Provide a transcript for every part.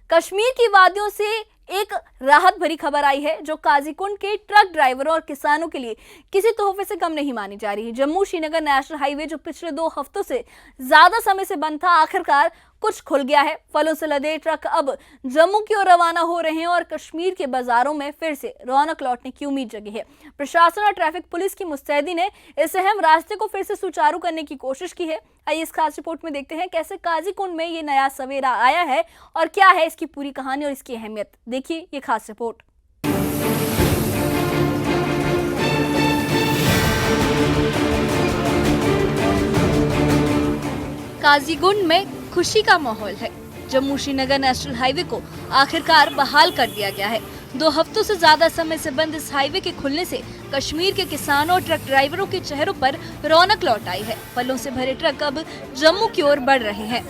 कश्मीर की वादियों से एक राहत भरी खबर आई है जो काजीकुंड के ट्रक ड्राइवरों और किसानों के लिए किसी तोहफे से कम नहीं मानी जा रही है। जम्मू श्रीनगर नेशनल हाईवे जो पिछले 2 हफ्तों से ज्यादा समय से बंद था, आखिरकार कुछ खुल गया है। फलों से लदे ट्रक अब जम्मू की ओर रवाना हो रहे हैं और कश्मीर के बाजारों में फिर से रौनक लौटने की उम्मीद जगी है। प्रशासन और ट्रैफिक पुलिस की मुस्तैदी ने इस अहम रास्ते को फिर से सुचारू करने की कोशिश की है। आइए इस खास रिपोर्ट में देखते हैं कैसे काजीकुंड में ये नया सवेरा आया है और क्या है इसकी पूरी कहानी और इसकी अहमियत। देखिए ये खास रिपोर्ट। काजीकुंड में खुशी का माहौल है। जम्मू श्रीनगर नेशनल हाईवे को आखिरकार बहाल कर दिया गया है। 2 हफ्तों से ज्यादा समय से बंद इस हाईवे के खुलने से कश्मीर के किसानों और ट्रक ड्राइवरों के चेहरों पर रौनक लौट आई है। फलों से भरे ट्रक अब जम्मू की ओर बढ़ रहे हैं।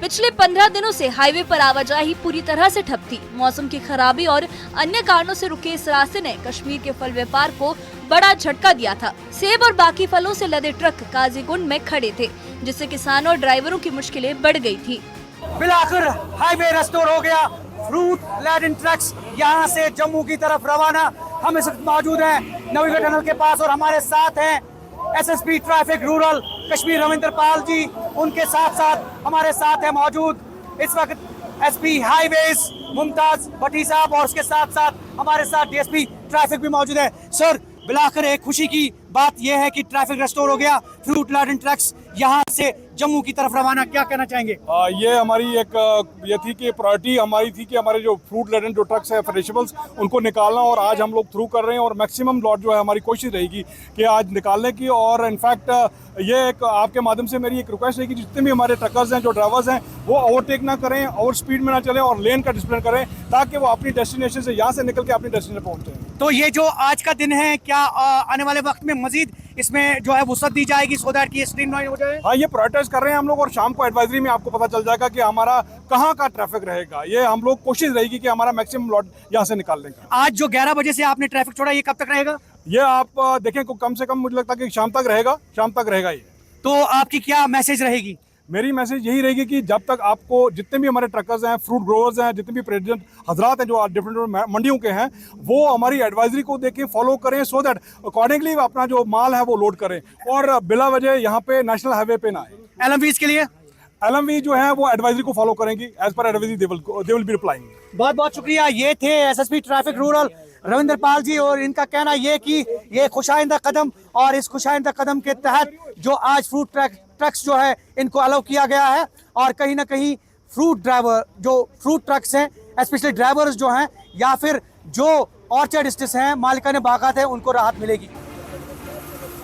पिछले 15 दिनों से हाईवे पर आवाजाही पूरी तरह से ठप थी। मौसम की खराबी और अन्य कारणों से रुके इस रास्ते ने कश्मीर के फल व्यापार को बड़ा झटका दिया था। सेब और बाकी फलों से लदे ट्रक काजीकुंड में खड़े थे, जिससे किसानों और ड्राइवरों की मुश्किलें बढ़ गई थी। बिलाकर हाईवे रेस्टोर हो गया। फ्रूट लैडन ट्रक्स यहाँ से जम्मू की तरफ रवाना। हम इस वक्त मौजूद हैं नवीगढ़ टनल के पास और हमारे साथ हैं SSP traffic rural Kashmir Ravindra Pal ji. उनके साथ साथ हमारे साथ है मौजूद इस वक्त एसपी हाईवेज मुमताज भट्टी साहब और उसके साथ साथ हमारे साथ डीएसपी ट्रैफिक भी मौजूद है। सर, बिलाकर एक खुशी की बात यह है कि ट्रैफिक रेस्टोर हो गया। फ्रूट लाडन ट्रक्स यहाँ से जम्मू की तरफ रवाना, क्या कहना चाहेंगे? ये हमारी एक ये थी कि प्रायोरिटी हमारी थी कि हमारे जो फ्रूट लाडन जो ट्रक्स है फ्रेशेबल्स उनको निकालना, और आज हम लोग थ्रू कर रहे हैं और मैक्सिमम लॉट जो है हमारी कोशिश रहेगी कि आज निकालने की। और इनफैक्ट ये एक आपके माध्यम से मेरी एक रिक्वेस्ट है कि जितने भी हमारे ट्रकर्स हैं, जो ड्राइवर्स हैं, वो ओवरटेक ना करें, ओवर स्पीड में ना चलें और लेन का डिसिप्लिन करें, ताकि वो अपनी डेस्टिनेशन से यहाँ से निकल के अपनी डेस्टिनेशन पहुँचे। तो ये जो आज का दिन है, क्या आने वाले वक्त में मजीद इसमें जो है वुसअत दी जाएगी सो दैट कि ये स्ट्रीमलाइन हो जाए? हाँ, ये प्रायोरिटाइज कर रहे हैं हम लोग और शाम को एडवाइजरी में आपको पता चल जाएगा कि हमारा कहाँ का ट्रैफिक रहेगा। ये हम लोग कोशिश रहेगी कि हमारा मैक्सिमम लॉट यहाँ से निकालने का। आज जो 11 बजे से आपने ट्रैफिक छोड़ा, ये कब तक रहेगा? ये आप देखें को कम से कम मुझे लगता है कि शाम तक रहेगा ये। तो आपकी क्या मैसेज रहेगी? मेरी मैसेज यही रहेगी कि जब तक आपको जितने भी हमारे ट्रकर्स हैं, फ्रूट ग्रोवर्स हैं, जितने भी प्रेसिडेंट हजरात हैं जो डिफरेंट मंडियों के हैं, वो हमारी एडवाइजरी को देखें, फॉलो करें, सो दैट अकॉर्डिंगली अपना जो माल है वो लोड करें और बिला वजह यहाँ पे नेशनल हाईवे पे ना आए। एलएमवीज के लिए एलएमवी जो है वो एडवाइजरी को फॉलो करेंगी। As per advisory they will be replying. बहुत बहुत शुक्रिया। ये थे SSP traffic rural Ravindra Pal ji और इनका कहना ये कि ये खुशाइंदा कदम, और इस खुशाइंदा कदम के तहत जो आज फ्रूट ट्रक्स जो है इनको अलाउ किया गया है, और कहीं ना कहीं फ्रूट ड्राइवर जो फ्रूट ट्रक्स हैं, स्पेशली ड्राइवर्स जो हैं या फिर जो ऑर्चर्ड स्टेट्स हैं, मालिकाने बागात हैं, उनको राहत मिलेगी।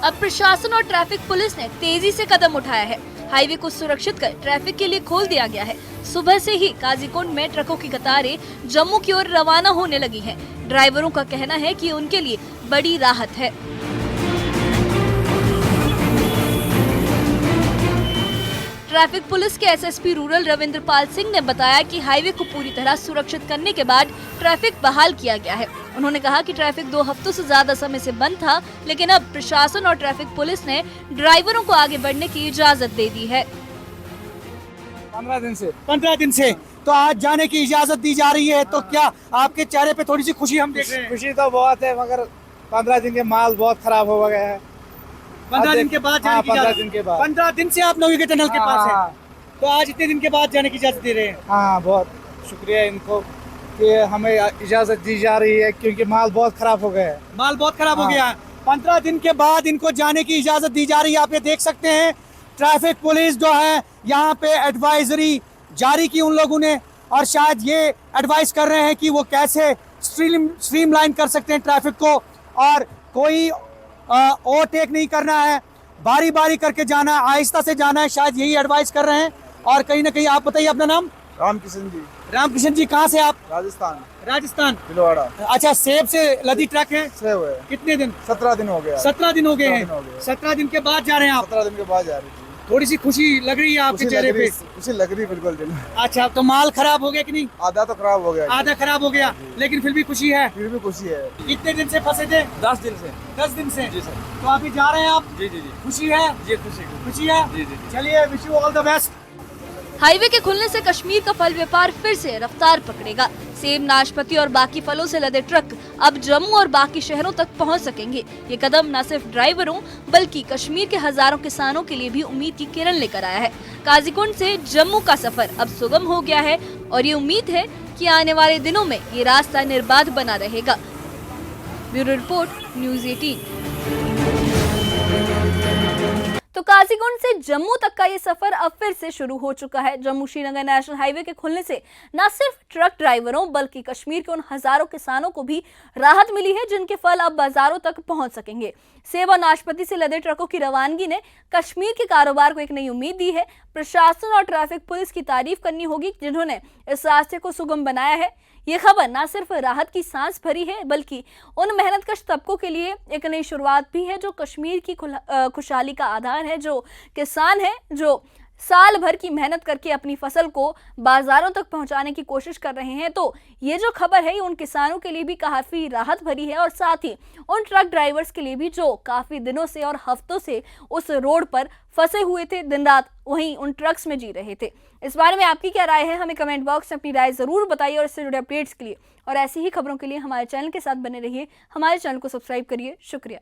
अब प्रशासन और ट्रैफिक पुलिस ने तेजी से कदम उठाया है। हाईवे को सुरक्षित कर ट्रैफिक के लिए खोल दिया गया है। सुबह से ही काजीकुंड में ट्रकों की कतारें जम्मू की ओर रवाना होने लगी हैं। ड्राइवरों का कहना है कि उनके लिए बड़ी राहत है। ट्रैफिक पुलिस के एसएसपी रूरल रविंद्र पाल सिंह ने बताया कि हाईवे को पूरी तरह सुरक्षित करने के बाद ट्रैफिक बहाल किया गया है। उन्होंने कहा कि ट्रैफिक 2 हफ्तों से ज्यादा समय से बंद था, लेकिन अब प्रशासन और ट्रैफिक पुलिस ने ड्राइवरों को आगे बढ़ने की इजाजत दे दी है। 15 दिन से तो आज जाने की इजाजत दी जा रही है, तो क्या आपके चेहरे पे थोड़ी सी खुशी हम देख रहे हैं? खुशी तो बहुत है, मगर 15 दिन के माल बहुत खराब हो गया है। 15 दिन के बाद जाने की 15 इजाजत? दिन के बाद। 15 दिन से आप नवीगढ़ टनल के पास हाँ। हैं, तो आज इतने दिन के बाद जाने की इजाजत दे रहे हैं? हाँ, बहुत शुक्रिया इनको कि हमें इजाजत दी जा रही है, क्योंकि माल बहुत खराब हो गया है। माल बहुत खराब हो हाँ। गया है। 15 दिन के बाद इनको जाने की इजाजत दी जा रही है। आप ये देख सकते हैं ट्रैफिक पुलिस जो है यहाँ पे एडवाइजरी जारी की उन लोगों ने, और शायद ये एडवाइस कर रहे हैं कि वो कैसे स्ट्रीमलाइन कर सकते हैं ट्रैफिक को, और कोई ओवरटेक नहीं करना है, बारी बारी करके जाना है, आहिस्ता से जाना है, शायद यही एडवाइस कर रहे हैं। और कहीं ना कहीं आप बताइए अपना नाम? रामकिशन जी। रामकिशन जी, कहाँ से आप? राजस्थान भिलवाड़ा। अच्छा, सेब से लदी ट्रक है? सेब है। कितने दिन? 17 दिन हो गया। 17 दिन हो गए 17 हैं। दिन हो गए। 17 दिन के बाद जा रहे हैं आप? 17 दिन के बाद जा रही थी। थोड़ी सी खुशी लग रही है आपके चेहरे पे? खुशी लग रही बिल्कुल दिल में। अच्छा, तो माल खराब हो गया कि नहीं? आधा तो खराब हो गया। आधा खराब हो गया, लेकिन फिर भी खुशी है? फिर भी खुशी है। कितने दिन से फंसे थे? 10 दिन से। 10 दिन से? जी सर। तो अभी जा रहे हैं आप? जी जी जी। खुशी है? जी खुशी खुशी है? जी जी। चलिए, wish you all the best. Highway के खुलने से कश्मीर का फल व्यापार फिर से रफ्तार पकड़ेगा। सेब, नाशपाती और बाकी फलों से लदे ट्रक अब जम्मू और बाकी शहरों तक पहुंच सकेंगे। ये कदम न सिर्फ ड्राइवरों बल्कि कश्मीर के हजारों किसानों के लिए भी उम्मीद की किरण लेकर आया है। काजीकुंड से जम्मू का सफर अब सुगम हो गया है और ये उम्मीद है कि आने वाले दिनों में ये रास्ता निर्बाध बना रहेगा। Bureau report, news 18। तो काजीकुंड से जम्मू तक का ये सफर अब फिर से शुरू हो चुका है। जम्मू श्रीनगर नेशनल हाईवे के खुलने से न सिर्फ ट्रक ड्राइवरों बल्कि कश्मीर के उन हजारों किसानों को भी राहत मिली है जिनके फल अब बाजारों तक पहुंच सकेंगे। सेब और नाशपाती से लदे ट्रकों की रवानगी ने कश्मीर के कारोबार को एक नई उम्मीद दी है। प्रशासन और ट्रैफिक पुलिस की तारीफ करनी होगी जिन्होंने इस रास्ते को सुगम बनाया है। ये खबर न सिर्फ राहत की सांस भरी है बल्कि उन मेहनतकश तबकों के लिए एक नई शुरुआत भी है जो कश्मीर की खुशहाली का आधार है, जो किसान है, जो साल भर की मेहनत करके अपनी फसल को बाजारों तक पहुंचाने की कोशिश कर रहे हैं। तो ये जो खबर है ये उन किसानों के लिए भी काफी राहत भरी है और साथ ही उन ट्रक ड्राइवर्स के लिए भी जो काफी दिनों से और हफ्तों से उस रोड पर फंसे हुए थे, दिन रात वहीं उन ट्रक्स में जी रहे थे। इस बारे में आपकी क्या राय है, हमें कमेंट बॉक्स में अपनी राय जरूर बताइए और इससे जुड़े अपडेट्स के लिए और ऐसी ही खबरों के लिए हमारे चैनल के साथ बने रहिए। हमारे चैनल को सब्सक्राइब करिए। शुक्रिया।